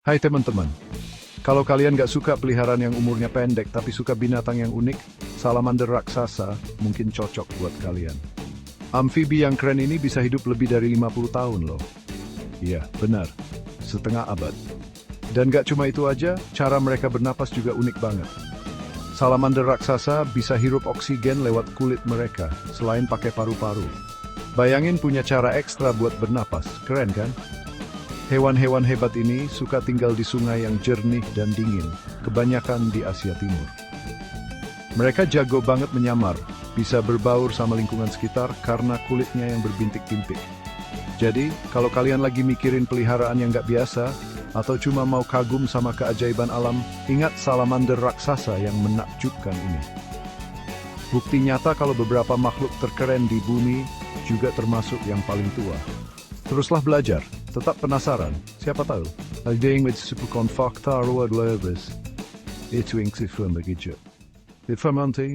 Hai teman-teman, kalau kalian gak suka peliharaan yang umurnya pendek tapi suka binatang yang unik, salamander raksasa mungkin cocok buat kalian. Amfibi yang keren ini bisa hidup lebih dari 50 tahun loh. Iya, benar, setengah abad. Dan gak cuma itu aja, cara mereka bernapas juga unik banget. Salamander raksasa bisa hirup oksigen lewat kulit mereka, selain pakai paru-paru. Bayangin punya cara ekstra buat bernapas, keren kan? Hewan-hewan hebat ini suka tinggal di sungai yang jernih dan dingin, kebanyakan di Asia Timur. Mereka jago banget menyamar, bisa berbaur sama lingkungan sekitar karena kulitnya yang berbintik-bintik. Jadi, kalau kalian lagi mikirin peliharaan yang gak biasa, atau cuma mau kagum sama keajaiban alam, ingat salamander raksasa yang menakjubkan ini. Bukti nyata kalau beberapa makhluk terkeren di bumi juga termasuk yang paling tua. Teruslah belajar, tetap penasaran, siapa tahu ada yang med superkonfakta luar leves. Itu yang sifat begitu. Di Fermanti,